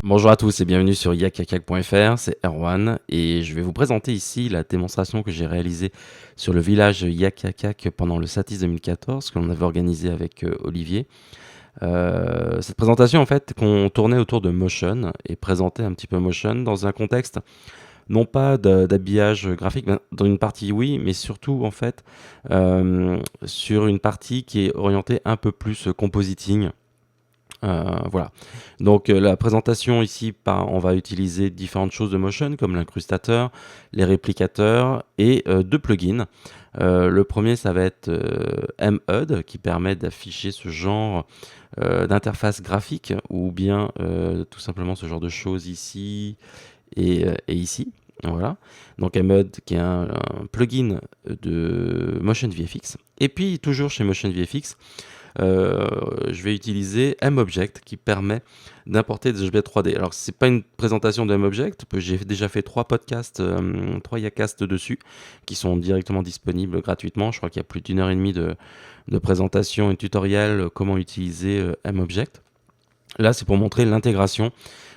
Bonjour à tous et bienvenue sur yakakak.fr, c'est Erwan et je vais vous présenter ici la démonstration que j'ai réalisée sur le village Yakakak pendant le Satis 2014 que l'on avait organisé avec Olivier. Cette présentation en fait qu'on tournait autour de Motion et présentait un petit peu Motion dans un contexte non pas d'habillage graphique, ben, dans une partie oui, mais surtout en fait sur une partie qui est orientée un peu plus compositing. Voilà. Donc la présentation ici, on va utiliser différentes choses de Motion comme l'incrustateur, les réplicateurs et deux plugins. Le premier, ça va être MHUD qui permet d'afficher ce genre d'interface graphique ou bien tout simplement ce genre de choses ici et ici. Voilà. Donc MHUD qui est un plugin de Motion VFX. Et puis toujours chez Motion VFX, je vais utiliser MObject qui permet d'importer des objets 3D. Alors, c'est pas une présentation de MObject, j'ai déjà fait 3 podcasts, 3 Yacasts dessus, qui sont directement disponibles gratuitement. Je crois qu'il y a plus d'une heure et demie de présentation et tutoriel comment utiliser MObject. Là, c'est pour montrer l'intégration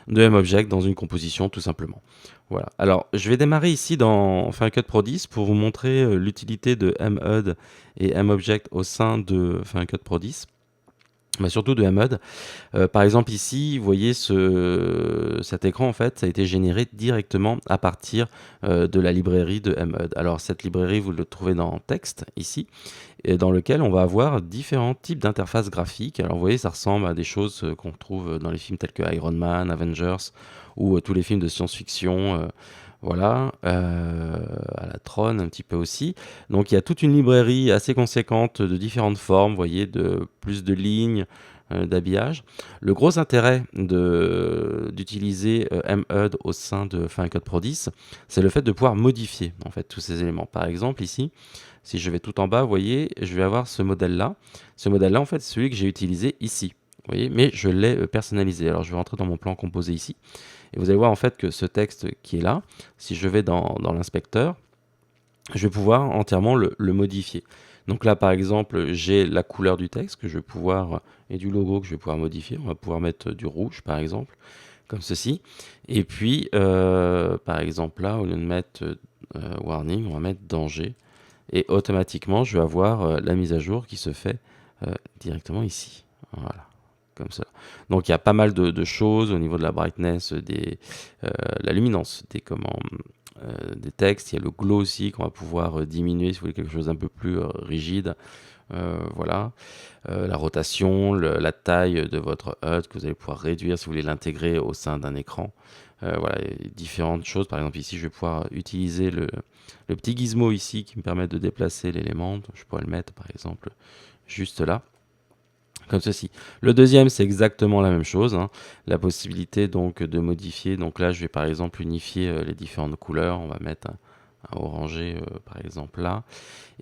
de MObject dans une composition, tout simplement. Voilà. Alors, je vais démarrer ici dans Final Cut Pro 10 pour vous montrer l'utilité de MHUD et MObject au sein de Final Cut Pro 10. Mais surtout de MHUD. Par exemple ici, vous voyez cet écran en fait, ça a été généré directement à partir de la librairie de MHUD. Alors cette librairie, vous le trouvez dans Texte ici, et dans lequel on va avoir différents types d'interfaces graphiques. Alors vous voyez, ça ressemble à des choses qu'on trouve dans les films tels que Iron Man, Avengers, ou tous les films de science-fiction. Voilà, à la Tron un petit peu aussi. Donc il y a toute une librairie assez conséquente de différentes formes, vous voyez, de plus de lignes, d'habillage. Le gros intérêt d'utiliser MHUD au sein de Final Cut Pro 10, c'est le fait de pouvoir modifier en fait tous ces éléments. Par exemple ici, si je vais tout en bas, vous voyez, je vais avoir ce modèle-là. Ce modèle-là, en fait, c'est celui que j'ai utilisé ici. Vous voyez, mais je l'ai personnalisé. Alors je vais rentrer dans mon plan composé ici. Et vous allez voir en fait que ce texte qui est là, si je vais dans l'inspecteur, je vais pouvoir entièrement le modifier. Donc là, par exemple, j'ai la couleur du texte que je vais pouvoir, et du logo que je vais pouvoir modifier. On va pouvoir mettre du rouge, par exemple, comme ceci. Et puis, par exemple, là, au lieu de mettre warning, on va mettre danger. Et automatiquement, je vais avoir la mise à jour qui se fait directement ici. Voilà, comme ça. Donc il y a pas mal de choses au niveau de la brightness, la luminance des textes. Il y a le glow aussi qu'on va pouvoir diminuer si vous voulez quelque chose d'un peu plus rigide. Voilà. La rotation, la taille de votre HUD que vous allez pouvoir réduire si vous voulez l'intégrer au sein d'un écran. Voilà, il y a différentes choses. Par exemple, ici, je vais pouvoir utiliser le petit gizmo ici qui me permet de déplacer l'élément. Je pourrais le mettre, par exemple, juste là, comme ceci. Le deuxième, c'est exactement la même chose, hein. La possibilité donc de modifier. Donc là, je vais par exemple unifier les différentes couleurs. On va mettre un orangé, par exemple là.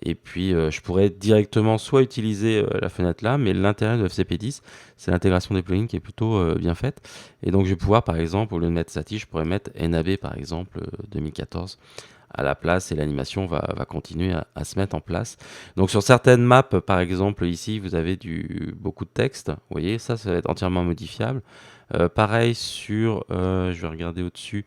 Et puis, je pourrais directement soit utiliser la fenêtre là, mais l'intérêt de FCP10, c'est l'intégration des plugins qui est plutôt bien faite. Et donc, je vais pouvoir, par exemple, au lieu de mettre Sati, je pourrais mettre NAB, par exemple, 2014 à la place et l'animation va continuer à se mettre en place. Donc, sur certaines maps, par exemple, ici, vous avez beaucoup de texte. Vous voyez, ça va être entièrement modifiable. Pareil je vais regarder au-dessus,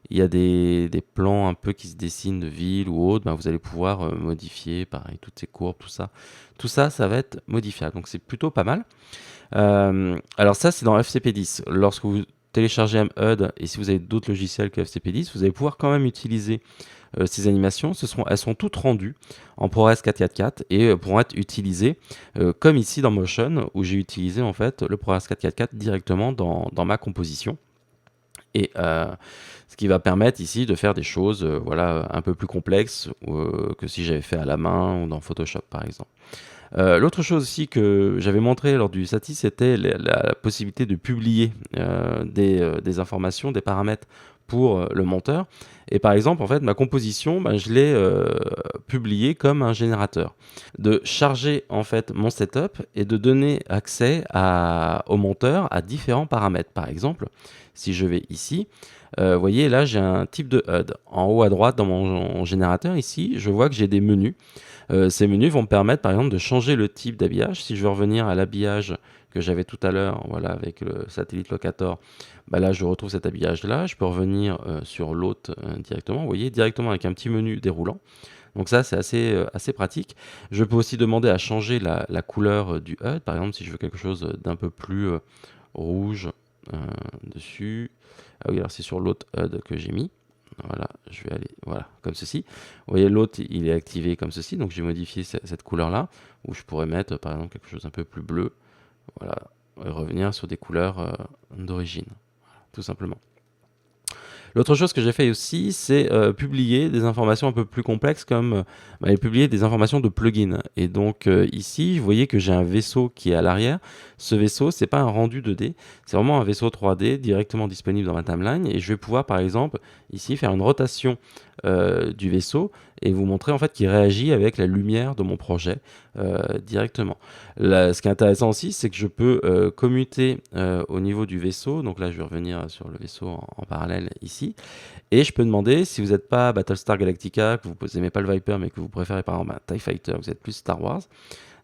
il y a des plans un peu qui se dessinent de ville ou autre, ben vous allez pouvoir modifier, pareil, toutes ces courbes, tout ça. Tout ça, ça va être modifiable, donc c'est plutôt pas mal. Alors ça, c'est dans FCP10. Lorsque vous téléchargez MHUD, et si vous avez d'autres logiciels que FCP10, vous allez pouvoir quand même utiliser ces animations. Elles sont toutes rendues en ProRes 444 et pourront être utilisées comme ici dans Motion, où j'ai utilisé en fait le ProRes 444 directement dans ma composition. Et ce qui va permettre ici de faire des choses voilà, un peu plus complexes que si j'avais fait à la main ou dans Photoshop par exemple. L'autre chose aussi que j'avais montré lors du SATI, c'était la possibilité de publier des informations, des paramètres pour le monteur. Et par exemple, en fait, ma composition, ben, je l'ai publiée comme un générateur. De charger en fait mon setup et de donner accès au monteur à différents paramètres. Par exemple, si je vais ici, vous voyez là j'ai un type de HUD. En haut à droite dans mon générateur ici, je vois que j'ai des menus. Ces menus vont me permettre par exemple de changer le type d'habillage. Si je veux revenir à l'habillage que j'avais tout à l'heure, voilà, avec le satellite locator, bah là je retrouve cet habillage là. Je peux revenir sur l'autre directement, vous voyez, directement avec un petit menu déroulant. Donc ça, c'est assez pratique. Je peux aussi demander à changer la couleur du HUD. Par exemple, si je veux quelque chose d'un peu plus rouge euh, dessus. Ah oui, alors c'est sur l'autre HUD que j'ai mis. Voilà, je vais aller, voilà, comme ceci. Vous voyez, l'autre, il est activé comme ceci. Donc j'ai modifié cette couleur-là, où je pourrais mettre, par exemple, quelque chose d'un peu plus bleu. Voilà, et revenir sur des couleurs d'origine, tout simplement. L'autre chose que j'ai fait aussi, c'est publier des informations un peu plus complexes comme publier des informations de plugin. Et donc ici, vous voyez que j'ai un vaisseau qui est à l'arrière. Ce vaisseau, c'est pas un rendu 2D, c'est vraiment un vaisseau 3D directement disponible dans ma timeline. Et je vais pouvoir, par exemple, ici faire une rotation du vaisseau et vous montrer en fait qu'il réagit avec la lumière de mon projet directement. Là, ce qui est intéressant aussi, c'est que je peux commuter au niveau du vaisseau. Donc là, je vais revenir sur le vaisseau en parallèle ici. Et je peux demander, si vous n'êtes pas Battlestar Galactica, que vous n'aimez pas le Viper, mais que vous préférez par exemple un TIE Fighter, vous êtes plus Star Wars.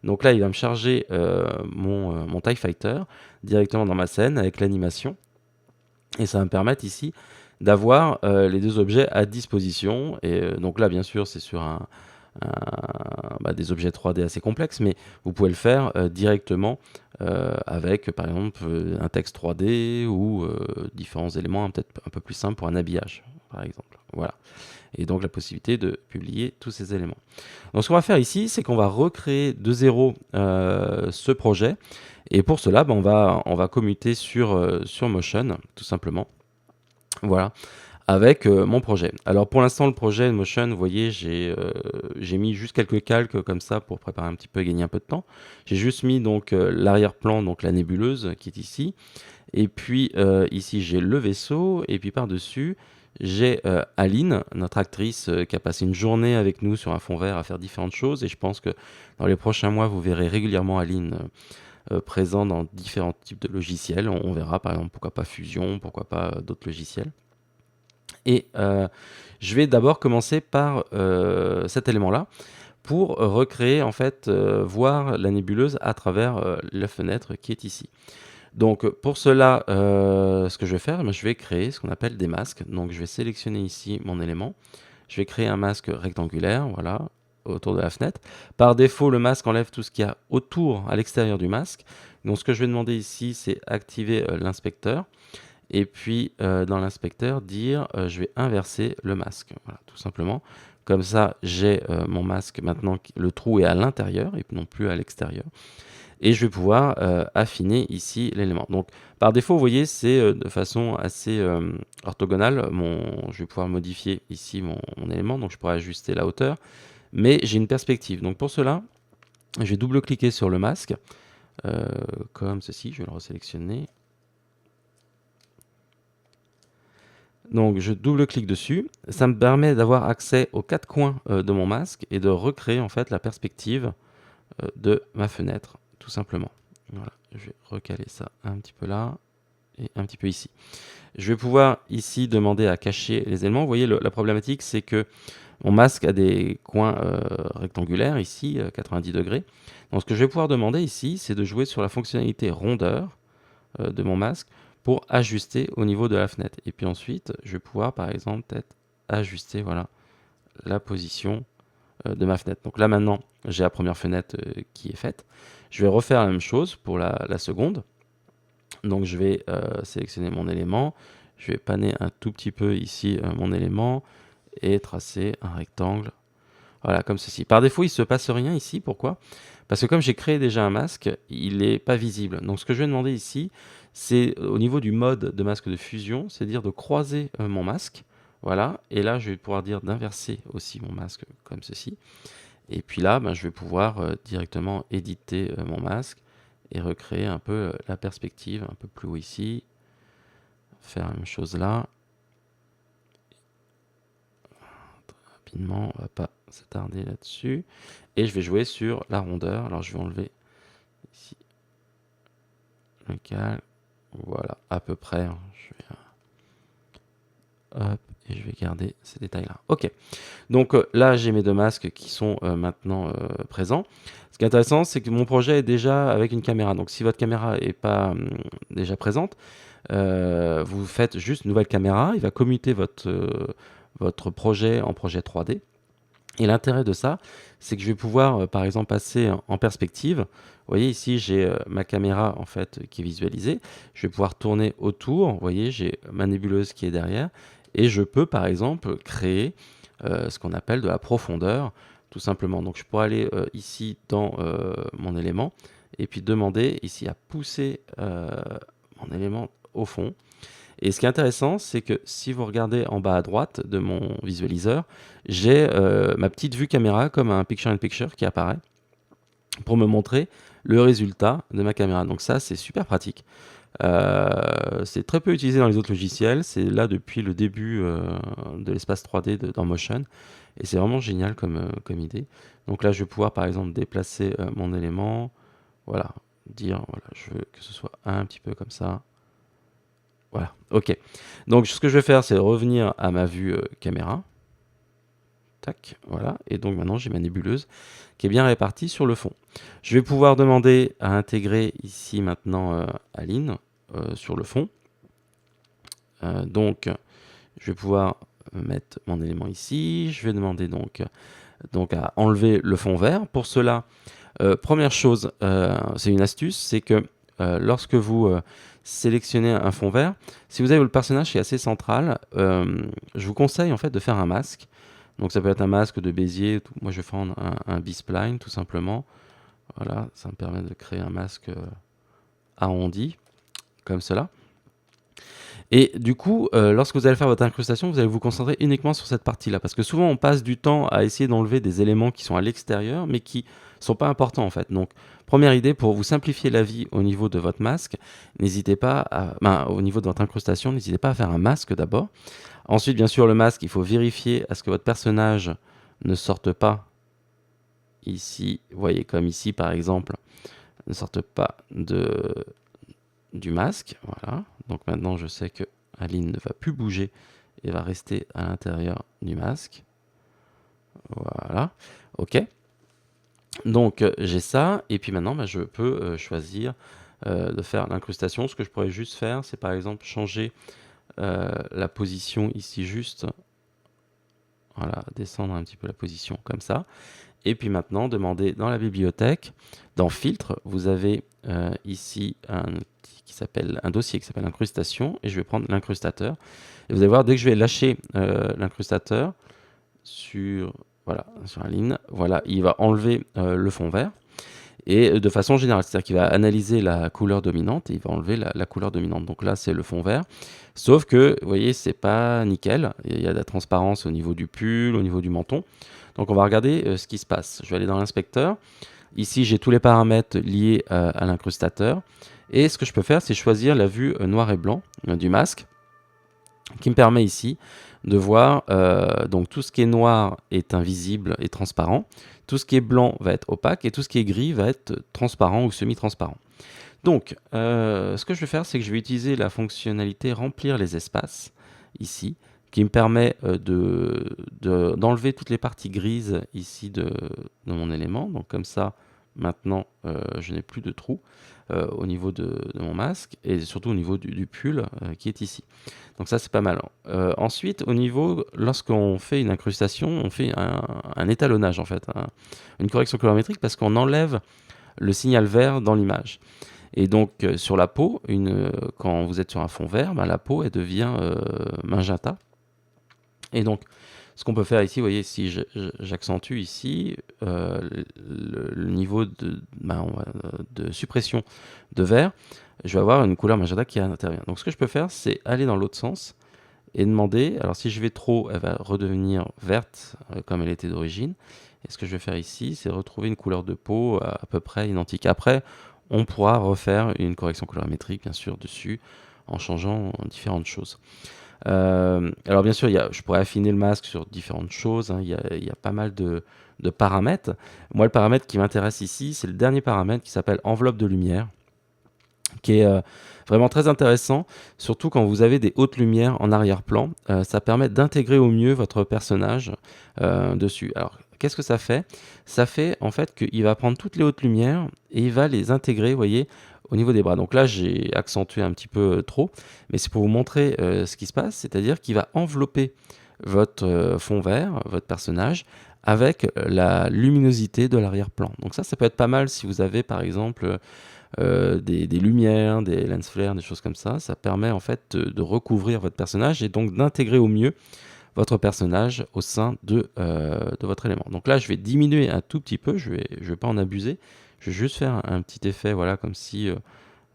Donc là, il va me charger mon TIE Fighter directement dans ma scène avec l'animation. Et ça va me permettre ici d'avoir les deux objets à disposition. Et donc là, bien sûr, c'est sur des objets 3D assez complexes, mais vous pouvez le faire directement avec, par exemple, un texte 3D ou différents éléments peut-être un peu plus simples pour un habillage, par exemple. Voilà. Et donc la possibilité de publier tous ces éléments. Donc ce qu'on va faire ici, c'est qu'on va recréer de zéro ce projet. Et pour cela, on va commuter sur Motion, tout simplement. Voilà, avec mon projet. Alors pour l'instant, le projet Motion, vous voyez, j'ai mis juste quelques calques comme ça pour préparer un petit peu et gagner un peu de temps. J'ai juste mis donc l'arrière-plan, donc la nébuleuse qui est ici. Et puis ici, j'ai le vaisseau. Et puis par-dessus, j'ai Aline, notre actrice qui a passé une journée avec nous sur un fond vert à faire différentes choses. Et je pense que dans les prochains mois, vous verrez régulièrement Aline présent dans différents types de logiciels. On verra par exemple pourquoi pas Fusion, pourquoi pas d'autres logiciels. Et je vais d'abord commencer par cet élément-là pour recréer, en fait, voir la nébuleuse à travers la fenêtre qui est ici. Donc pour cela, ce que je vais faire, je vais créer ce qu'on appelle des masques. Donc je vais sélectionner ici mon élément. Je vais créer un masque rectangulaire, voilà, autour de la fenêtre. Par défaut, le masque enlève tout ce qu'il y a autour, à l'extérieur du masque. Donc ce que je vais demander ici, c'est activer l'inspecteur. Et puis dans l'inspecteur, dire je vais inverser le masque. Voilà, tout simplement. Comme ça, j'ai mon masque maintenant, le trou est à l'intérieur et non plus à l'extérieur. Et je vais pouvoir affiner ici l'élément. Donc par défaut, vous voyez, c'est de façon assez orthogonale. Je vais pouvoir modifier ici mon élément, donc je pourrais ajuster la hauteur. Mais j'ai une perspective. Donc pour cela, je vais double-cliquer sur le masque, comme ceci. Je vais le resélectionner. Donc je double-clique dessus, ça me permet d'avoir accès aux quatre coins de mon masque et de recréer en fait la perspective de ma fenêtre, tout simplement. Voilà, je vais recaler ça un petit peu là et un petit peu ici. Je vais pouvoir ici demander à cacher les éléments. Vous voyez, la problématique, c'est que mon masque a des coins rectangulaires ici, 90 degrés. Donc ce que je vais pouvoir demander ici, c'est de jouer sur la fonctionnalité rondeur de mon masque pour ajuster au niveau de la fenêtre. Et puis ensuite, je vais pouvoir par exemple peut-être ajuster voilà, la position de ma fenêtre. Donc là maintenant, j'ai la première fenêtre qui est faite. Je vais refaire la même chose pour la seconde. Donc je vais sélectionner mon élément. Je vais panner un tout petit peu ici mon élément et tracer un rectangle. Voilà, comme ceci. Par défaut, il ne se passe rien ici. Pourquoi ? Parce que comme j'ai créé déjà un masque, il n'est pas visible. Donc ce que je vais demander ici, c'est au niveau du mode de masque de fusion, c'est-à-dire de croiser mon masque. Voilà, et là je vais pouvoir dire d'inverser aussi mon masque comme ceci. Et puis là, je vais pouvoir directement éditer mon masque et recréer un peu la perspective, un peu plus haut ici. Faire la même chose là. rapidement, on va pas s'attarder là-dessus. Et je vais jouer sur la rondeur. Alors je vais enlever ici le calque. Voilà, à peu près. Je vais, hop, et je vais garder ces détails-là. Ok. Donc là, j'ai mes deux masques qui sont maintenant présents. Ce qui est intéressant, c'est que mon projet est déjà avec une caméra. Donc si votre caméra n'est pas déjà présente, vous faites juste une nouvelle caméra. Il va commuter votre projet en projet 3D. Et l'intérêt de ça, c'est que je vais pouvoir, par exemple, passer en perspective. Vous voyez, ici, j'ai ma caméra en fait qui est visualisée. Je vais pouvoir tourner autour. Vous voyez, j'ai ma nébuleuse qui est derrière. Et je peux, par exemple, créer ce qu'on appelle de la profondeur, tout simplement. Donc, je pourrais aller ici dans mon élément et puis demander ici à pousser mon élément au fond. Et ce qui est intéressant, c'est que si vous regardez en bas à droite de mon visualiseur, j'ai ma petite vue caméra comme un picture-in-picture qui apparaît pour me montrer le résultat de ma caméra. Donc ça, c'est super pratique. C'est très peu utilisé dans les autres logiciels. C'est là depuis le début de l'espace 3D dans Motion. Et c'est vraiment génial comme idée. Donc là, je vais pouvoir, par exemple, déplacer mon élément. Voilà, dire, voilà, je veux que ce soit un petit peu comme ça. Voilà, ok. Donc ce que je vais faire, c'est revenir à ma vue caméra. Tac, voilà. Et donc maintenant, j'ai ma nébuleuse qui est bien répartie sur le fond. Je vais pouvoir demander à intégrer ici maintenant Aline sur le fond. Donc, je vais pouvoir mettre mon élément ici. Je vais demander donc à enlever le fond vert. Pour cela, première chose, c'est une astuce, c'est que lorsque vous sélectionnez un fond vert, si vous avez le personnage qui est assez central, je vous conseille en fait de faire un masque. Donc ça peut être un masque de Bézier. Moi je vais prendre un B-spline tout simplement. Voilà, ça me permet de créer un masque arrondi comme cela. Et du coup, lorsque vous allez faire votre incrustation, vous allez vous concentrer uniquement sur cette partie-là. Parce que souvent, on passe du temps à essayer d'enlever des éléments qui sont à l'extérieur, mais qui ne sont pas importants en fait. Donc, première idée, pour vous simplifier la vie au niveau de votre masque, n'hésitez pas au niveau de votre incrustation, n'hésitez pas à faire un masque d'abord. Ensuite, bien sûr, le masque, il faut vérifier à ce que votre personnage ne sorte pas ici. Vous voyez, comme ici par exemple, ne sorte pas du masque. Voilà. Donc maintenant, je sais que Aline ne va plus bouger et va rester à l'intérieur du masque. Voilà. OK. Donc j'ai ça. Et puis maintenant, je peux choisir de faire l'incrustation. Ce que je pourrais juste faire, c'est par exemple changer la position ici juste. Voilà, descendre un petit peu la position comme ça. Et puis maintenant, demander dans la bibliothèque, dans Filtre, vous avez ici un dossier qui s'appelle incrustation, et je vais prendre l'incrustateur. Et vous allez voir, dès que je vais lâcher l'incrustateur sur la ligne, voilà, il va enlever le fond vert. Et de façon générale, c'est-à-dire qu'il va analyser la couleur dominante et il va enlever la couleur dominante. Donc là, c'est le fond vert. Sauf que, vous voyez, c'est pas nickel. Il y a de la transparence au niveau du pull, au niveau du menton. Donc on va regarder ce qui se passe. Je vais aller dans l'inspecteur. Ici, j'ai tous les paramètres liés à l'incrustateur. Et ce que je peux faire, c'est choisir la vue noir et blanc du masque, qui me permet ici de voir donc tout ce qui est noir est invisible et transparent, tout ce qui est blanc va être opaque et tout ce qui est gris va être transparent ou semi-transparent. Donc, ce que je vais faire, c'est que je vais utiliser la fonctionnalité remplir les espaces ici, qui me permet d'enlever toutes les parties grises ici de mon élément. Donc comme ça, maintenant, je n'ai plus de trous au niveau de mon masque et surtout au niveau du pull qui est ici. Donc ça, c'est pas mal. Ensuite, au niveau, lorsqu'on fait une incrustation, on fait un étalonnage en fait, une correction colorimétrique parce qu'on enlève le signal vert dans l'image. Et donc sur la peau, quand vous êtes sur un fond vert, la peau elle devient magenta. Et donc ce qu'on peut faire ici, vous voyez, si j'accentue ici le niveau de suppression de vert, je vais avoir une couleur magenta qui intervient. Donc ce que je peux faire, c'est aller dans l'autre sens et demander, alors si je vais trop, elle va redevenir verte comme elle était d'origine. Et ce que je vais faire ici, c'est retrouver une couleur de peau à peu près identique. Après, on pourra refaire une correction colorimétrique, bien sûr, dessus, en changeant différentes choses. Alors bien sûr, je pourrais affiner le masque sur différentes choses, hein. Il y a pas mal de paramètres. Moi, le paramètre qui m'intéresse ici, c'est le dernier paramètre qui s'appelle enveloppe de lumière, qui est vraiment très intéressant, surtout quand vous avez des hautes lumières en arrière-plan. Ça permet d'intégrer au mieux votre personnage dessus. Alors, qu'est-ce que ça fait? Ça fait en fait qu'il va prendre toutes les hautes lumières et il va les intégrer, vous voyez, au niveau des bras. Donc là, j'ai accentué un petit peu trop, mais c'est pour vous montrer ce qui se passe, c'est-à-dire qu'il va envelopper votre fond vert, votre personnage, avec la luminosité de l'arrière-plan. Donc ça peut être pas mal si vous avez par exemple des lumières, des lens flares, des choses comme ça. Ça permet en fait de recouvrir votre personnage et donc d'intégrer au mieux votre personnage au sein de votre élément. Donc là, je vais diminuer un tout petit peu, je vais pas en abuser. Je vais juste faire un petit effet, voilà, comme si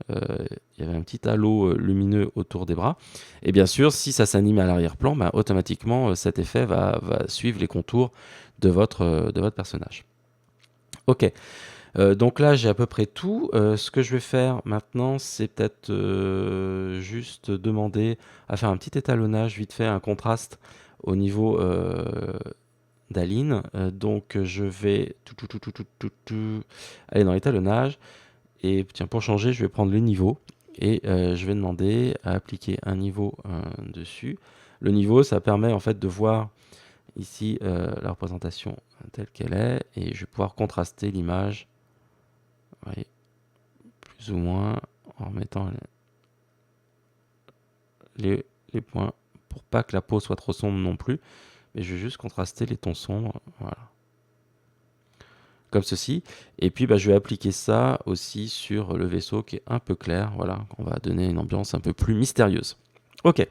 il y avait un petit halo lumineux autour des bras. Et bien sûr, si ça s'anime à l'arrière-plan, bah, automatiquement, cet effet va suivre les contours de votre personnage. Ok. Donc là, j'ai à peu près tout. Ce que je vais faire maintenant, c'est peut-être juste demander à faire un petit étalonnage, vite fait, un contraste au niveau d'Aline. Donc je vais aller dans l'étalonnage. Et tiens, pour changer, je vais prendre le niveau. Et je vais demander à appliquer un niveau dessus. Le niveau, ça permet en fait de voir ici la représentation telle qu'elle est. Et je vais pouvoir contraster l'image. Oui, plus ou moins en mettant les points pour pas que la peau soit trop sombre non plus. Mais je vais juste contraster les tons sombres. Voilà. Comme ceci. Et puis je vais appliquer ça aussi sur le vaisseau qui est un peu clair. Voilà, on va donner une ambiance un peu plus mystérieuse. Ok.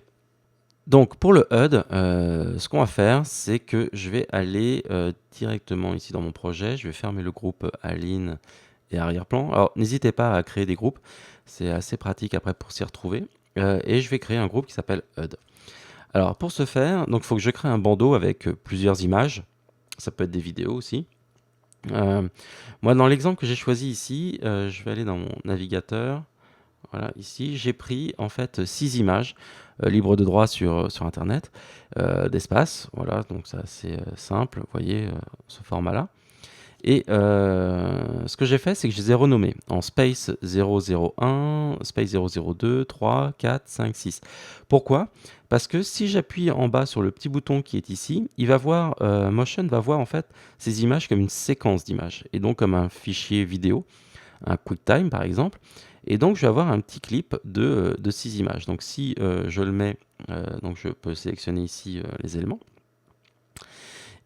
Donc pour le HUD, ce qu'on va faire, c'est que je vais aller directement ici dans mon projet. Je vais fermer le groupe Aline et arrière-plan. Alors n'hésitez pas à créer des groupes, c'est assez pratique après pour s'y retrouver. Et je vais créer un groupe qui s'appelle HUD. Alors pour ce faire, donc il faut que je crée un bandeau avec plusieurs images. Ça peut être des vidéos aussi. Moi, dans l'exemple que j'ai choisi ici, je vais aller dans mon navigateur. Voilà, ici, j'ai pris en fait 6 images libres de droit sur Internet d'espace. Voilà, donc c'est assez simple, vous voyez, ce format-là. Et ce que j'ai fait, c'est que je les ai renommés en Space 001, Space 002, 3, 4, 5, 6. Pourquoi? Parce que si j'appuie en bas sur le petit bouton qui est ici, il va voir, Motion va voir en fait ces images comme une séquence d'images, et donc comme un fichier vidéo, un QuickTime par exemple. Et donc je vais avoir un petit clip de 6 images. Donc si je le mets, donc je peux sélectionner ici les éléments.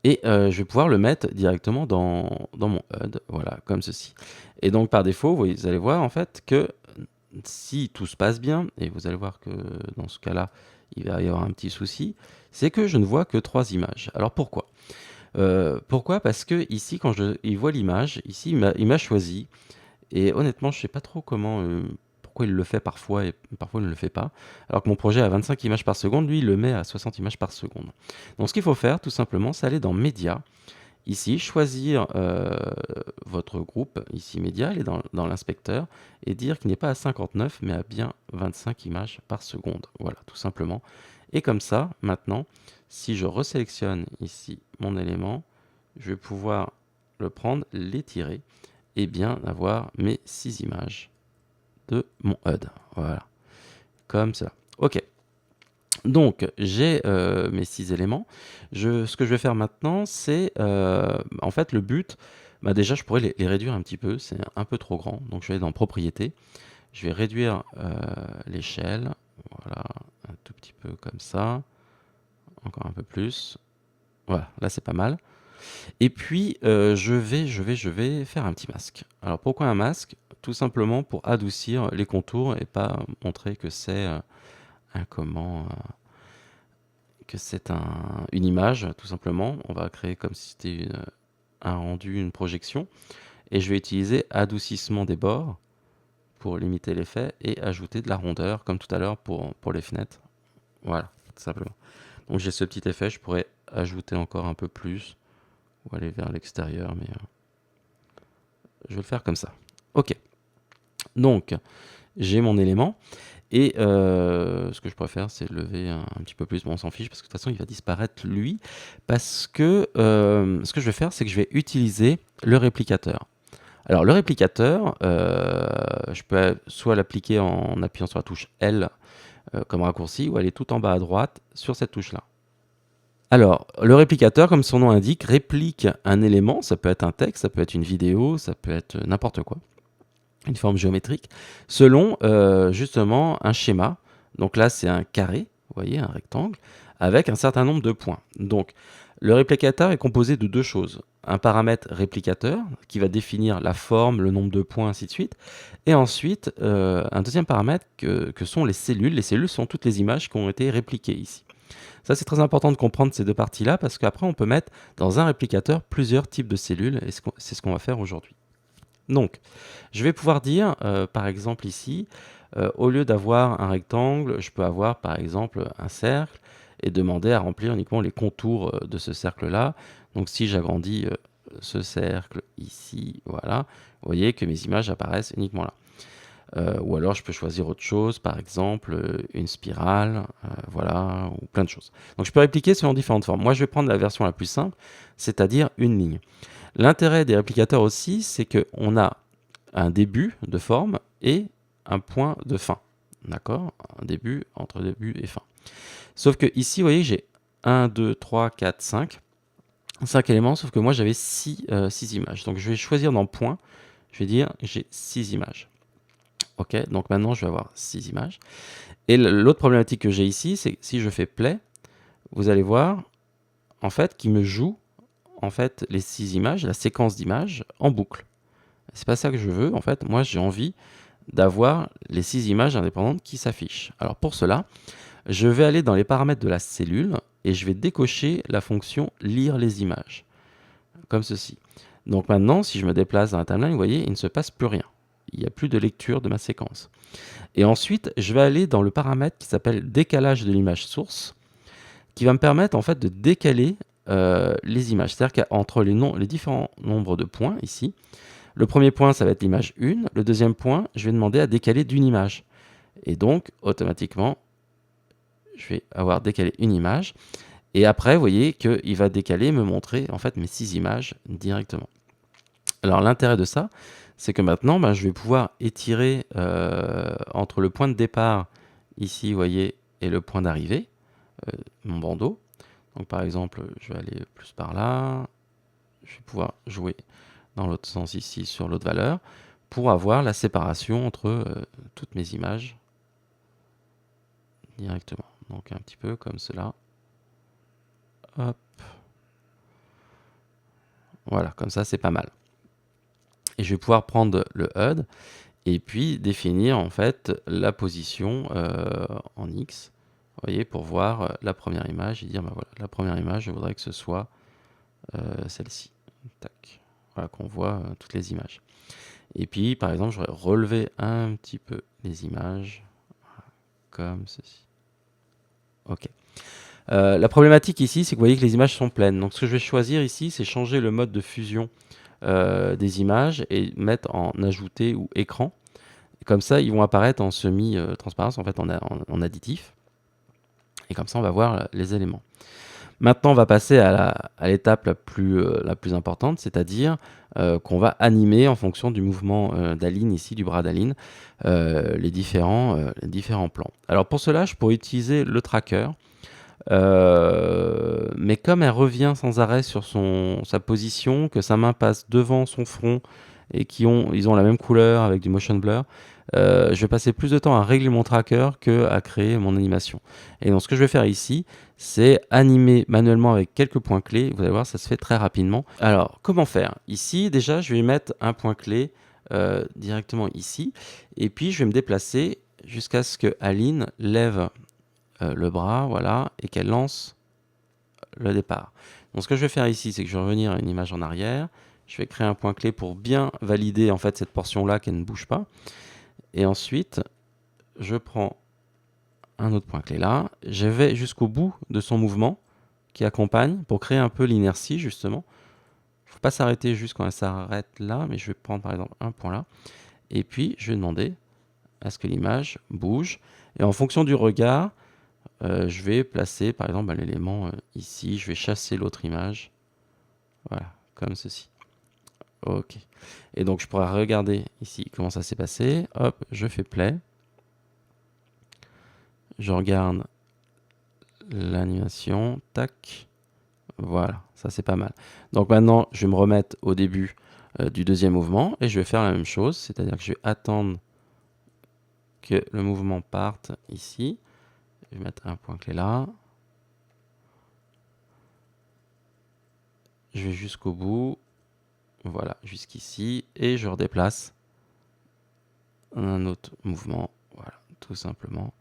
Et je vais pouvoir le mettre directement dans mon HUD, voilà, comme ceci. Et donc par défaut, vous allez voir en fait que si tout se passe bien, et vous allez voir que dans ce cas-là, il va y avoir un petit souci, c'est que je ne vois que 3 images. Alors pourquoi? Pourquoi? Parce que ici, quand il voit l'image, ici, il m'a choisi. Et honnêtement, je ne sais pas trop pourquoi il le fait parfois et parfois il ne le fait pas. Alors que mon projet a 25 images par seconde, lui, il le met à 60 images par seconde. Donc ce qu'il faut faire, tout simplement, c'est aller dans Média. Ici, choisir votre groupe, ici Média, aller dans l'inspecteur et dire qu'il n'est pas à 59 mais à bien 25 images par seconde. Voilà, tout simplement. Et comme ça, maintenant, si je resélectionne ici mon élément, je vais pouvoir le prendre, l'étirer et bien avoir mes 6 images de mon HUD. Voilà, comme ça. Ok. Donc, j'ai mes 6 éléments. Ce que je vais faire maintenant, c'est en fait le but. Déjà, je pourrais les réduire un petit peu, c'est un peu trop grand. Donc, je vais aller dans Propriétés. Je vais réduire l'échelle. Voilà, un tout petit peu comme ça. Encore un peu plus. Voilà, là, c'est pas mal. Et puis, je vais faire un petit masque. Alors, pourquoi un masque? Tout simplement pour adoucir les contours et pas montrer que c'est un comment. Que c'est une image, tout simplement. On va créer comme si c'était un rendu, une projection. Et je vais utiliser adoucissement des bords pour limiter l'effet et ajouter de la rondeur, comme tout à l'heure pour les fenêtres. Voilà, tout simplement. Donc j'ai ce petit effet, je pourrais ajouter encore un peu plus ou aller vers l'extérieur, mais je vais le faire comme ça. Ok, donc j'ai mon élément. Et ce que je préfère, c'est lever un petit peu plus, bon, on s'en fiche parce que de toute façon, il va disparaître lui. Parce que ce que je vais faire, c'est que je vais utiliser le réplicateur. Alors, le réplicateur, je peux soit l'appliquer en appuyant sur la touche L comme raccourci, ou aller tout en bas à droite sur cette touche-là. Alors, le réplicateur, comme son nom indique, réplique un élément, ça peut être un texte, ça peut être une vidéo, ça peut être n'importe quoi, une forme géométrique, selon justement un schéma. Donc là, c'est un carré, vous voyez, un rectangle, avec un certain nombre de points. Donc, le réplicateur est composé de deux choses. Un paramètre réplicateur, qui va définir la forme, le nombre de points, ainsi de suite. Et ensuite, un deuxième paramètre que sont les cellules. Les cellules sont toutes les images qui ont été répliquées ici. Ça, c'est très important de comprendre ces deux parties-là, parce qu'après, on peut mettre dans un réplicateur plusieurs types de cellules, et c'est ce qu'on va faire aujourd'hui. Donc, je vais pouvoir dire, par exemple ici, au lieu d'avoir un rectangle, je peux avoir par exemple un cercle et demander à remplir uniquement les contours de ce cercle-là. Donc, si j'agrandis ce cercle ici, voilà, vous voyez que mes images apparaissent uniquement là. Ou alors je peux choisir autre chose, par exemple une spirale, voilà, ou plein de choses. Donc je peux répliquer selon différentes formes. Moi je vais prendre la version la plus simple, c'est-à-dire une ligne. L'intérêt des réplicateurs aussi, c'est qu'on a un début de forme et un point de fin. D'accord? Un début, entre début et fin. Sauf que ici, vous voyez, j'ai 1, 2, 3, 4, 5. 5 éléments, sauf que moi j'avais 6 images. Donc je vais choisir dans point, je vais dire j'ai 6 images. Ok, donc maintenant je vais avoir 6 images. Et l'autre problématique que j'ai ici, c'est que si je fais play, vous allez voir en fait qu'il me joue en fait les 6 images, la séquence d'images en boucle. C'est pas ça que je veux. En fait, moi j'ai envie d'avoir les 6 images indépendantes qui s'affichent. Alors pour cela, je vais aller dans les paramètres de la cellule et je vais décocher la fonction lire les images, comme ceci. Donc maintenant, si je me déplace dans la timeline, vous voyez, il ne se passe plus rien. Il n'y a plus de lecture de ma séquence. Et ensuite, je vais aller dans le paramètre qui s'appelle décalage de l'image source, qui va me permettre en fait de décaler les images. C'est-à-dire qu'entre les différents nombres de points ici, le premier point, ça va être l'image 1. Le deuxième point, je vais demander à décaler d'une image. Et donc, automatiquement, je vais avoir décalé une image. Et après, vous voyez qu'il va décaler, me montrer en fait mes 6 images directement. Alors, l'intérêt de ça, c'est que maintenant, je vais pouvoir étirer entre le point de départ, ici, vous voyez, et le point d'arrivée, mon bandeau. Donc, par exemple, je vais aller plus par là. Je vais pouvoir jouer dans l'autre sens ici sur l'autre valeur pour avoir la séparation entre toutes mes images directement. Donc, un petit peu comme cela. Hop. Voilà, comme ça, c'est pas mal. Et je vais pouvoir prendre le HUD et puis définir en fait la position en X. Vous voyez, pour voir la première image et dire, voilà, la première image, je voudrais que ce soit celle-ci. Tac. Voilà, qu'on voit toutes les images. Et puis, par exemple, je vais relever un petit peu les images, comme ceci. Ok. La problématique ici, c'est que vous voyez que les images sont pleines. Donc, ce que je vais choisir ici, c'est changer le mode de fusion des images et mettre en ajouter ou écran. Et comme ça, ils vont apparaître en semi-transparence, en fait, en additif. Et comme ça, on va voir les éléments. Maintenant, on va passer à l'étape la plus importante, c'est-à-dire qu'on va animer en fonction du mouvement d'Aline, ici, du bras d'Aline, les différents plans. Alors pour cela, je pourrais utiliser le tracker, mais comme elle revient sans arrêt sur sa position, que sa main passe devant son front et ils ont la même couleur avec du motion blur, je vais passer plus de temps à régler mon tracker qu'à créer mon animation. Et donc ce que je vais faire ici, c'est animer manuellement avec quelques points clés. Vous allez voir, ça se fait très rapidement. Alors, comment faire? Ici, déjà, je vais mettre un point clé directement ici. Et puis, je vais me déplacer jusqu'à ce que Aline lève le bras, voilà, et qu'elle lance le départ. Donc, ce que je vais faire ici, c'est que je vais revenir à une image en arrière. Je vais créer un point clé pour bien valider en fait cette portion-là qu'elle ne bouge pas. Et ensuite, je prends un autre point clé là. Je vais jusqu'au bout de son mouvement qui accompagne pour créer un peu l'inertie justement. Il ne faut pas s'arrêter juste quand elle s'arrête là, mais je vais prendre par exemple un point là. Et puis, je vais demander à ce que l'image bouge. Et en fonction du regard, je vais placer par exemple l'élément ici. Je vais chasser l'autre image. Voilà, comme ceci. Ok. Et donc je pourrais regarder ici comment ça s'est passé. Hop, je fais play. Je regarde l'animation. Tac. Voilà, ça c'est pas mal. Donc maintenant, je vais me remettre au début du deuxième mouvement et je vais faire la même chose. C'est-à-dire que je vais attendre que le mouvement parte ici. Je vais mettre un point clé là. Je vais jusqu'au bout. Voilà, jusqu'ici. Et je redéplace un autre mouvement. Voilà, tout simplement.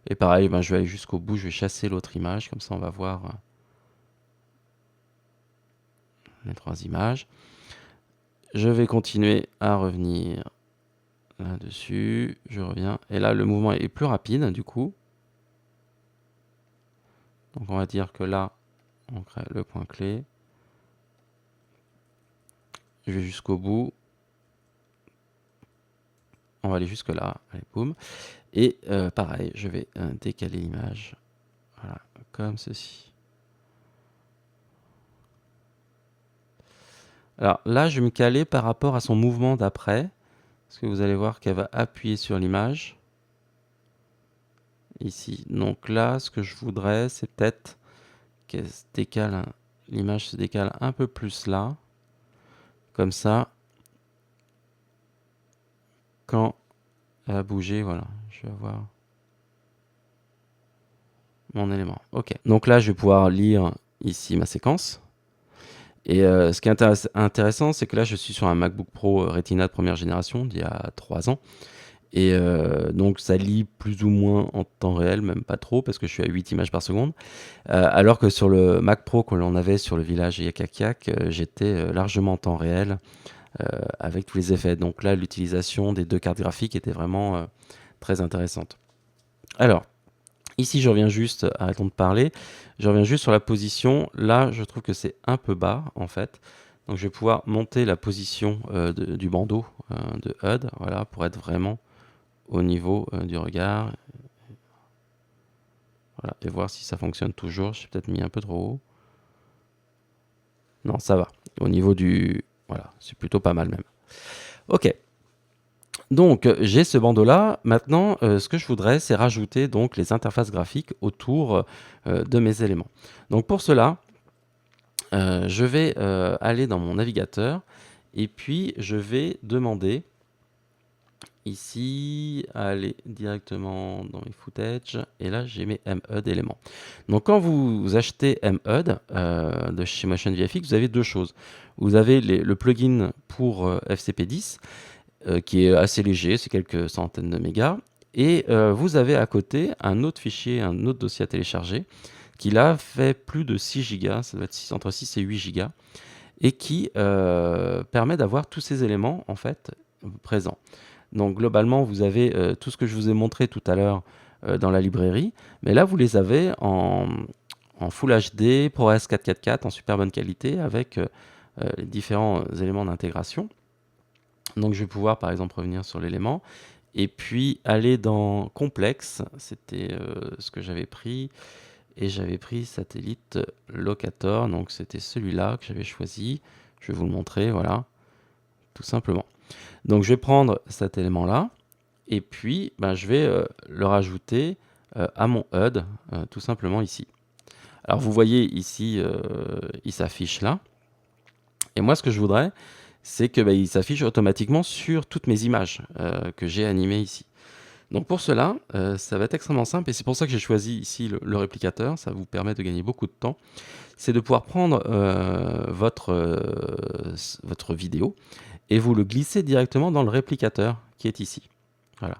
Et pareil, ben, je vais aller jusqu'au bout. Je vais chasser l'autre image. Comme ça, on va voir les trois images. Je vais continuer à revenir là-dessus. Je reviens. Et là, le mouvement est plus rapide, du coup. Donc, on va dire que là, on crée le point clé. Je vais jusqu'au bout. On va aller jusque là. Allez, boum. Et pareil, je vais décaler l'image. Voilà, comme ceci. Alors là, je vais me caler par rapport à son mouvement d'après. Parce que vous allez voir qu'elle va appuyer sur l'image. Ici. Donc là, ce que je voudrais, c'est peut-être qu'elle se décale. L'image se décale un peu plus là. Comme ça. Quand elle va bouger, voilà. Je vais avoir mon élément. Ok. Donc là, je vais pouvoir lire ici ma séquence. Et ce qui est intéressant, c'est que là, je suis sur un MacBook Pro Retina de première génération d'il y a 3 ans. Et donc, ça lit plus ou moins en temps réel, même pas trop, parce que je suis à 8 images par seconde. Alors que sur le Mac Pro que l'on avait sur le village Yakakiak, j'étais largement en temps réel avec tous les effets. Donc là, l'utilisation des deux cartes graphiques était vraiment très intéressante. Alors, ici, je reviens juste, arrêtons de parler, je reviens juste sur la position. Là, je trouve que c'est un peu bas, en fait. Donc, je vais pouvoir monter la position du bandeau de HUD, voilà, pour être vraiment au niveau du regard. Voilà, et voir si ça fonctionne toujours. J'ai peut-être mis un peu trop haut. Non, ça va. Au niveau du... Voilà, c'est plutôt pas mal même. Ok. Donc, j'ai ce bandeau-là. Maintenant, ce que je voudrais, c'est rajouter donc les interfaces graphiques autour de mes éléments. Donc, pour cela, je vais aller dans mon navigateur et puis je vais demander ici à aller directement dans les footage et là j'ai mes MUD éléments. Donc quand vous achetez MUD de chez Motion VFX, vous avez deux choses. Vous avez le plugin pour FCP10 qui est assez léger, c'est quelques centaines de mégas. Et vous avez à côté un autre fichier, un autre dossier à télécharger, qui là fait plus de 6 gigas, ça doit être entre 6 et 8 gigas, et qui permet d'avoir tous ces éléments en fait présents. Donc globalement, vous avez tout ce que je vous ai montré tout à l'heure dans la librairie, mais là vous les avez en Full HD, ProRes 444 en super bonne qualité avec les différents éléments d'intégration. Donc je vais pouvoir par exemple revenir sur l'élément et puis aller dans complexe, c'était ce que j'avais pris, et j'avais pris satellite locator, donc c'était celui-là que j'avais choisi. Je vais vous le montrer, voilà, tout simplement. Donc je vais prendre cet élément-là et puis ben, je vais le rajouter à mon HUD, tout simplement ici. Alors vous voyez ici, il s'affiche là. Et moi ce que je voudrais, c'est que il s'affiche automatiquement sur toutes mes images que j'ai animées ici. Donc pour cela, ça va être extrêmement simple et c'est pour ça que j'ai choisi ici le réplicateur. Ça vous permet de gagner beaucoup de temps. C'est de pouvoir prendre votre vidéo et vous le glisser directement dans le réplicateur qui est ici. Voilà.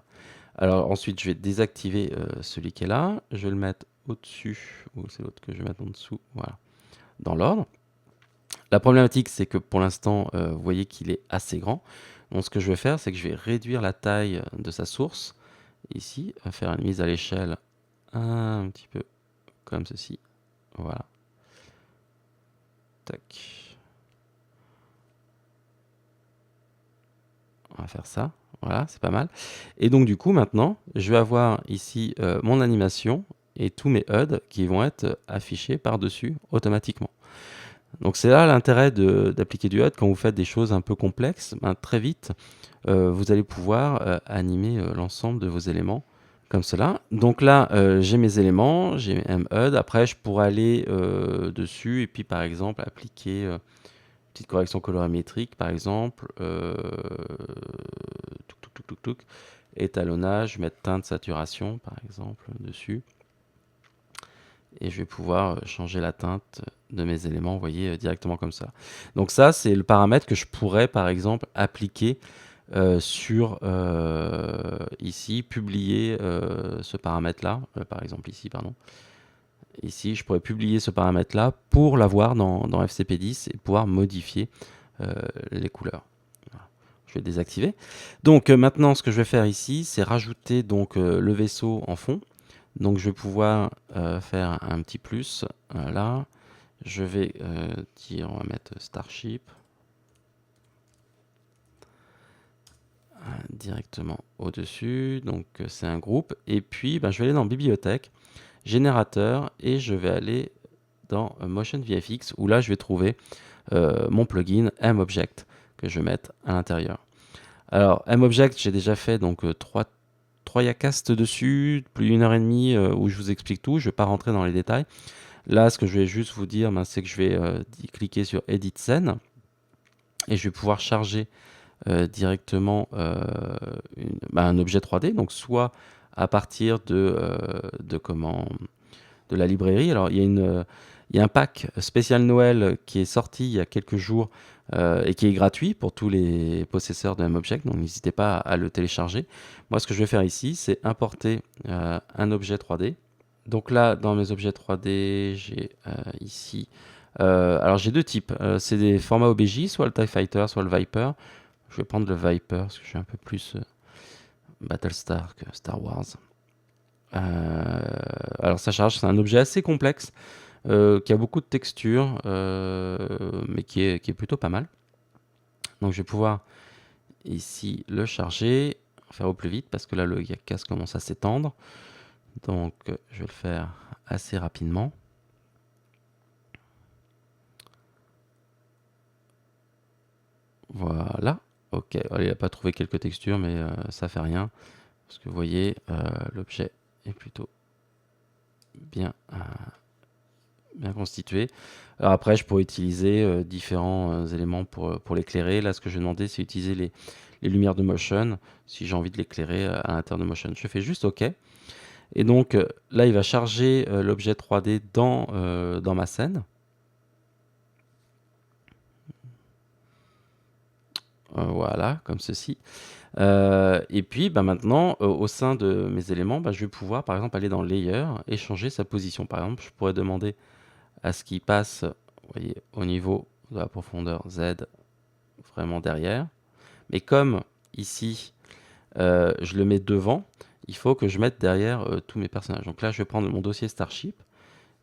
Alors ensuite, je vais désactiver celui qui est là. Je vais le mettre au-dessus, ou c'est l'autre que je vais mettre en dessous. Voilà, dans l'ordre. La problématique, c'est que pour l'instant, vous voyez qu'il est assez grand. Donc ce que je vais faire, c'est que je vais réduire la taille de sa source. Ici, faire une mise à l'échelle un petit peu comme ceci. Voilà. Tac. va faire ça. Voilà, c'est pas mal. Et donc du coup, maintenant, je vais avoir ici mon animation et tous mes HUD qui vont être affichés par-dessus automatiquement. Donc c'est là l'intérêt d'appliquer du HUD quand vous faites des choses un peu complexes. Ben, très vite, vous allez pouvoir animer l'ensemble de vos éléments comme cela. Donc là, j'ai mes éléments, j'ai mes MHUD. Après, je pourrais aller dessus et puis par exemple appliquer petite correction colorimétrique, par exemple, touc, étalonnage, mettre teinte saturation, par exemple, dessus. Et je vais pouvoir changer la teinte de mes éléments, vous voyez, directement comme ça. Donc ça, c'est le paramètre que je pourrais, par exemple, appliquer sur ici, publier ce paramètre-là, par exemple ici, pardon. Ici, je pourrais publier ce paramètre-là pour l'avoir dans FCP10 et pouvoir modifier les couleurs. Voilà. Je vais désactiver. Donc maintenant, ce que je vais faire ici, c'est rajouter donc le vaisseau en fond. Donc je vais pouvoir faire un petit plus là. Je vais dire, on va mettre Starship directement au-dessus. Donc c'est un groupe. Et puis, je vais aller dans Bibliothèque, Générateur, et je vais aller dans Motion VFX, où là je vais trouver mon plugin MObject que je vais mettre à l'intérieur. Alors MObject, j'ai déjà fait donc 3 Yacasts dessus, plus d'1 heure et demie où je vous explique tout. Je ne vais pas rentrer dans les détails. Là, ce que je vais juste vous dire, c'est que je vais cliquer sur Edit Scène et je vais pouvoir charger directement un objet 3D, donc soit à partir de la librairie. Alors il y a un pack spécial Noël qui est sorti il y a quelques jours et qui est gratuit pour tous les possesseurs de MObject, donc n'hésitez pas à le télécharger. Moi, ce que je vais faire ici, c'est importer un objet 3D. Donc là, dans mes objets 3D, j'ai ici... alors j'ai deux types, c'est des formats OBJ, soit le TIE Fighter, soit le Viper. Je vais prendre le Viper parce que je suis un peu plus Battlestar que Star Wars. Alors ça charge, c'est un objet assez complexe qui a beaucoup de textures, mais qui est plutôt pas mal. Donc je vais pouvoir ici le charger, faire au plus vite parce que là le Yakas commence à s'étendre. Donc je vais le faire assez rapidement. Voilà. Ok, il n'a pas trouvé quelques textures, mais ça fait rien. Parce que vous voyez, l'objet est plutôt bien constitué. Alors après, je pourrais utiliser différents éléments pour l'éclairer. Là, ce que je vais demander, c'est utiliser les lumières de Motion. Si j'ai envie de l'éclairer à l'intérieur de Motion, je fais juste OK. Et donc là, il va charger l'objet 3D dans ma scène. Voilà, comme ceci. Et puis maintenant, au sein de mes éléments, je vais pouvoir par exemple aller dans Layer et changer sa position. Par exemple, je pourrais demander à ce qu'il passe, vous voyez, au niveau de la profondeur Z, vraiment derrière. Mais comme ici, je le mets devant, il faut que je mette derrière tous mes personnages. Donc là, je vais prendre mon dossier Starship,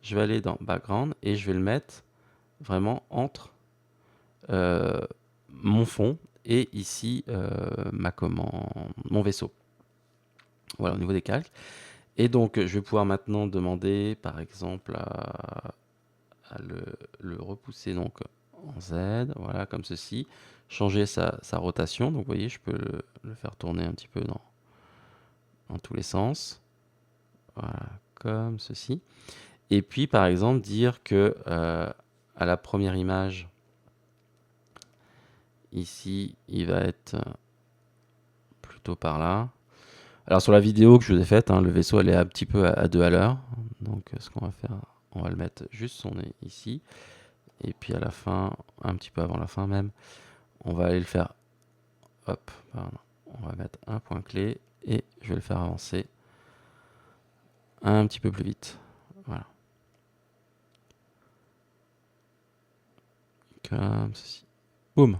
je vais aller dans Background et je vais le mettre vraiment entre mon fond et ici mon vaisseau. Voilà, au niveau des calques. Et donc, je vais pouvoir maintenant demander, par exemple, à le repousser donc en Z, voilà, comme ceci. Changer sa rotation. Donc, vous voyez, je peux le faire tourner un petit peu dans tous les sens. Voilà, comme ceci. Et puis, par exemple, dire que à la première image, ici, il va être plutôt par là. Alors sur la vidéo que je vous ai faite, le vaisseau elle est un petit peu à 2 à l'heure. Donc ce qu'on va faire, on va le mettre juste son nez ici. Et puis à la fin, un petit peu avant la fin même, on va aller le faire. Hop, pardon. On va mettre un point clé et je vais le faire avancer un petit peu plus vite. Voilà. Comme ceci. Boum.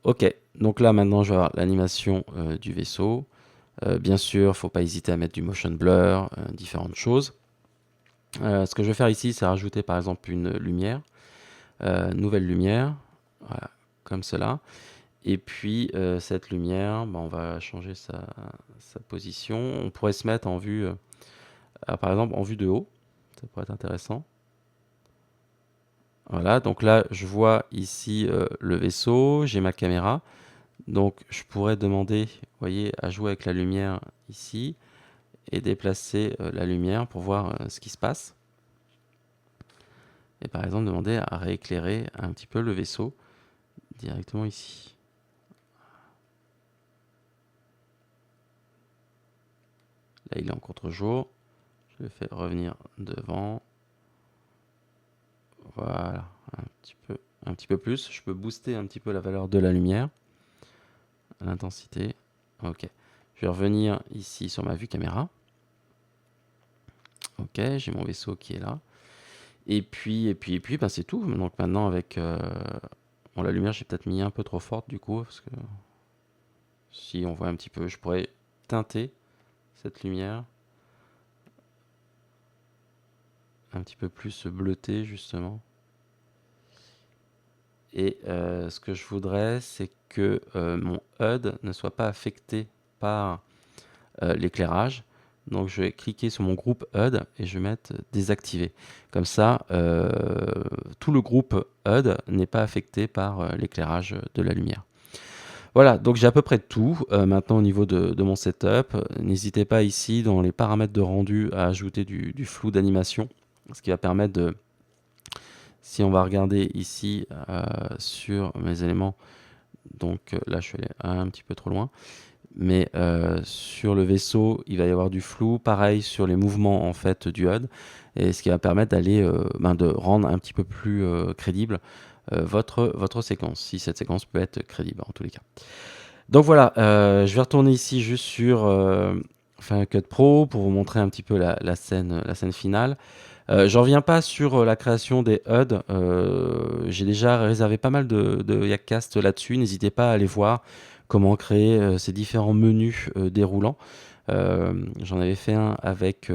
Ok, donc là maintenant je vais avoir l'animation du vaisseau. Bien sûr, il ne faut pas hésiter à mettre du motion blur, différentes choses. Ce que je vais faire ici, c'est rajouter par exemple une lumière, nouvelle lumière, voilà, comme cela. Et puis cette lumière, bah, on va changer sa position. On pourrait se mettre en vue, par exemple en vue de haut, ça pourrait être intéressant. Voilà, donc là je vois ici le vaisseau, j'ai ma caméra. Donc je pourrais demander, vous voyez, à jouer avec la lumière ici et déplacer la lumière pour voir ce qui se passe. Et par exemple demander à rééclairer un petit peu le vaisseau directement ici. Là il est en contre-jour, je le fais revenir devant. Voilà, un petit peu plus. Je peux booster un petit peu la valeur de la lumière, l'intensité. Ok, je vais revenir ici sur ma vue caméra. Ok, j'ai mon vaisseau qui est là. Et puis, ben c'est tout. Donc maintenant avec bon, la lumière, j'ai peut-être mis un peu trop forte du coup, parce que si on voit un petit peu, je pourrais teinter cette lumière un petit peu plus bleutée justement. Et ce que je voudrais, c'est que mon HUD ne soit pas affecté par l'éclairage. Donc je vais cliquer sur mon groupe HUD et je vais mettre désactiver. Comme ça, tout le groupe HUD n'est pas affecté par l'éclairage de la lumière. Voilà, donc j'ai à peu près tout maintenant au niveau de mon setup. N'hésitez pas ici dans les paramètres de rendu à ajouter du flou d'animation, ce qui va permettre de, si on va regarder ici sur mes éléments, donc là je suis allé un petit peu trop loin, mais sur le vaisseau il va y avoir du flou, pareil sur les mouvements en fait du HUD, et ce qui va permettre d'aller de rendre un petit peu plus crédible votre séquence, si cette séquence peut être crédible en tous les cas. Donc voilà, je vais retourner ici juste sur Final Cut Pro pour vous montrer un petit peu la scène finale. J'en reviens pas sur la création des HUD. J'ai déjà réservé pas mal de Yaccast là-dessus. N'hésitez pas à aller voir comment créer ces différents menus déroulants. J'en avais fait un avec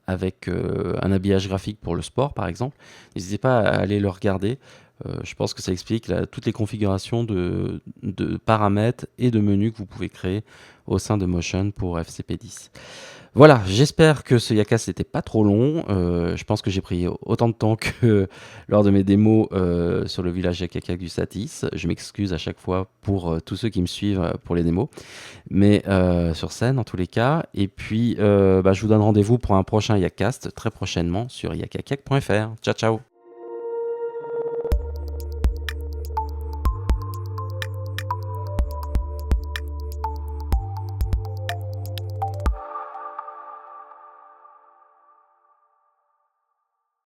un habillage graphique pour le sport par exemple. N'hésitez pas à aller le regarder. Je pense que ça explique toutes les configurations de paramètres et de menus que vous pouvez créer au sein de Motion pour FCP10. Voilà, j'espère que ce Yaccast n'était pas trop long. Je pense que j'ai pris autant de temps que lors de mes démos sur le village Yakakak du Satis. Je m'excuse à chaque fois pour tous ceux qui me suivent pour les démos, mais sur scène en tous les cas. Et puis, je vous donne rendez-vous pour un prochain Yaccast très prochainement sur yakakak.fr. Ciao, ciao!